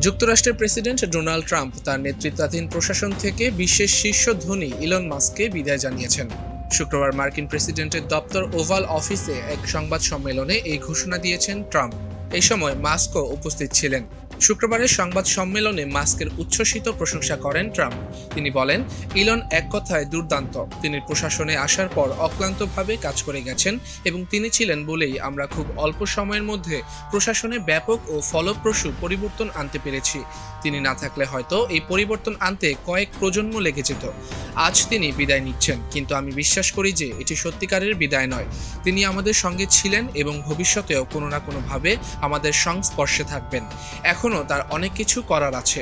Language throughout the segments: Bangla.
যুক্তরাষ্ট্রের প্রেসিডেন্ট ডোনাল্ড ট্রাম্প তার নেতৃত্বাধীন প্রশাসন থেকে বিশ্বের শীর্ষ ধনী ইলন মাস্ককে বিদায় জানিয়েছেন। শুক্রবার মার্কিন প্রেসিডেন্টের দপ্তর ওভাল অফিসে এক সংবাদ সম্মেলনে এই ঘোষণা দিয়েছেন ট্রাম্প। এই সময় মাস্কও উপস্থিত ছিলেন। শুক্রবারের সংবাদ সম্মেলনে মাস্কের উচ্ছ্বসিত প্রশংসা করেন ট্রাম্প। তিনি বলেন, ইলন এক কথায় দুর্দান্ত। তিনি প্রশাসনে আসার পর অক্লান্তভাবে কাজ করে গেছেন এবং তিনি ছিলেন বলেই আমরা খুব অল্প সময়ের মধ্যে প্রশাসনে ব্যাপক ও ফলপ্রসূ পরিবর্তন আনতে পেরেছি। তিনি না থাকলে হয়তো এই পরিবর্তন আনতে কয়েক প্রজন্ম লেগে যেত। আজ তিনি বিদায় নিচ্ছেন, কিন্তু আমি বিশ্বাস করি যে এটি সত্যিকারের বিদায় নয়। তিনি আমাদের সঙ্গে ছিলেন এবং ভবিষ্যতেও কোনো না কোনোভাবে আমাদের সংস্পর্শে থাকবেন। এখনও তার অনেক কিছু করার আছে।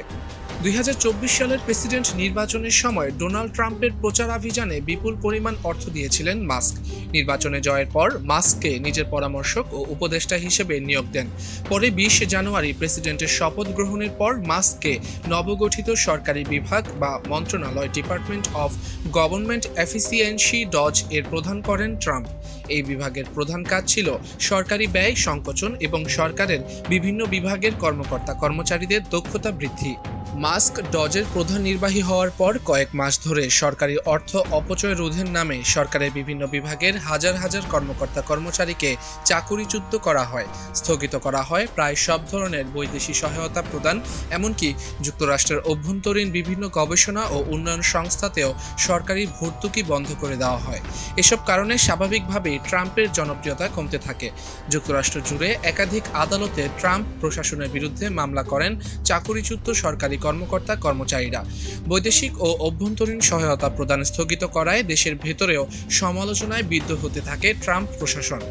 2024 সালের প্রেসিডেন্ট নির্বাচনের সময় ডোনাল্ড ট্রাম্পের প্রচারাভিযানে বিপুল পরিমাণ অর্থ দিয়েছিলেন মাস্ক। নির্বাচনে জয়ের পর মাস্ককে নিজের পরামর্শক ও উপদেষ্টা হিসেবে নিয়োগ দেন। পরে 20 জানুয়ারি প্রেসিডেন্টের শপথ গ্রহণের পর মাস্ককে নবগঠিত সরকারি বিভাগ বা মন্ত্রণালয় department of government efficiency DOGE এর প্রধান করেন ট্রাম্প। এই বিভাগের প্রধান কাজ ছিল সরকারি ব্যয় সংকোচন এবং সরকারের বিভিন্ন বিভাগের কর্মচারীদের দক্ষতা বৃদ্ধি। মাস্ক ডজের প্রধান নির্বাহী হওয়ার পর কয়েক মাস ধরে সরকারি অর্থ অপচয় রোধের নামে সরকারের বিভিন্ন বিভাগের হাজার হাজার কর্মচারীকে চাকুরিচ্যুত করা হয়, স্থগিত করা হয় প্রায় সব ধরনের বৈদেশিক সহায়তা প্রদান, এমনকি যুক্তরাষ্ট্রের অভ্যন্তরীণ বিভিন্ন গবেষণা ও উন্নয়ন সংস্থাতেও সরকারি ভর্তুকি বন্ধ করে দেওয়া হয়। এসব কারণে স্বাভাবিকভাবেই ট্রাম্পের জনপ্রিয়তা কমতে থাকে। যুক্তরাষ্ট্র জুড়ে একাধিক আদালতে ট্রাম্প প্রশাসনের বিরুদ্ধে মামলা করেন চাকুরিচ্যুত সরকারি কর্মচারীরা। বৈদেশিক ও অভ্যন্তরীণ সহায়তা প্রদান স্থগিত করায় দেশের ভেতরেও সমালোচনায় বিদ্ধ হতে থাকে ট্রাম্প প্রশাসন।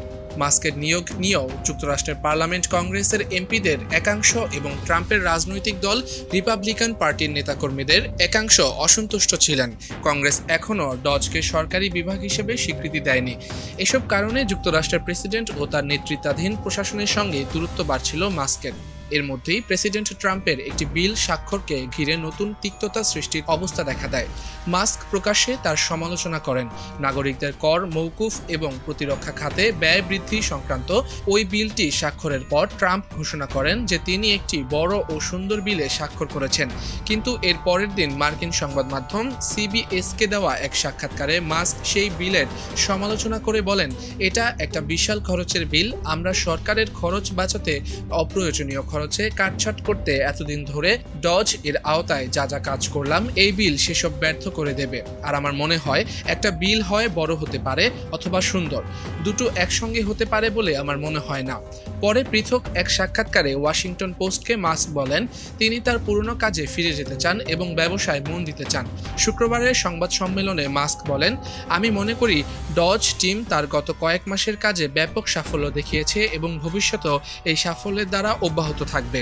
মাস্কের নিয়োগ নিয়েও যুক্তরাষ্ট্রের পার্লামেন্ট কংগ্রেসের এমপিদের একাংশ এবং ট্রাম্পের রাজনৈতিক দল রিপাবলিকান পার্টির নেতাকর্মীদের একাংশ অসন্তুষ্ট ছিলেন। কংগ্রেস এখনও ডজকে সরকারি বিভাগ হিসেবে স্বীকৃতি দেয়নি। এসব কারণে যুক্তরাষ্ট্রের প্রেসিডেন্ট ও তার নেতৃত্বাধীন প্রশাসনের সঙ্গে দূরত্ব বাড়ছিল মাস্কের। এর মধ্যেই প্রেসিডেন্ট ট্রাম্পের একটি বিল স্বাক্ষরকে ঘিরে নতুন তিক্ততা সৃষ্টির অবস্থা দেখা দেয়। মাস্ক প্রকাশ্যে তার সমালোচনা করেন। নাগরিকদের কর মওকুফ এবং প্রতিরক্ষা খাতে ব্যয় বৃদ্ধি সংক্রান্ত ওই বিলটি স্বাক্ষরের পর ট্রাম্প ঘোষণা করেন যে তিনি একটি বড় ও সুন্দর বিলে স্বাক্ষর করেছেন। কিন্তু এর পরের দিন মার্কিন সংবাদ মাধ্যম সিবিএসকে দেওয়া এক সাক্ষাৎকারে মাস্ক সেই বিলের সমালোচনা করে বলেন, এটা একটা বিশাল খরচের বিল। আমরা সরকারের খরচ বাঁচাতে অপ্রয়োজনীয় খরচে কাটছাট করতে এতদিন ধরে ডজ এর আওতায় যা যা কাজ করলাম, এই বিল সেসব ব্যর্থ করে দেবে। আর আমার মনে হয় একটা বিল হয় বড় হতে পারে অথবা সুন্দর, দুটো একসঙ্গে হতে পারে বলে আমার মনে হয় না। পরে পৃথক এক সাক্ষাৎকারে ওয়াশিংটন পোস্টকে মাস্ক বলেন তিনি তার পুরনো কাজে ফিরে যেতে চান এবং ব্যবসায় মন দিতে চান। শুক্রবারের সংবাদ সম্মেলনে মাস্ক বলেন, আমি মনে করি ডজ টিম তার গত কয়েক মাসের কাজে ব্যাপক সাফল্য দেখিয়েছে এবং ভবিষ্যতেও এই সাফল্যের দ্বারা অব্যাহত থাকবে।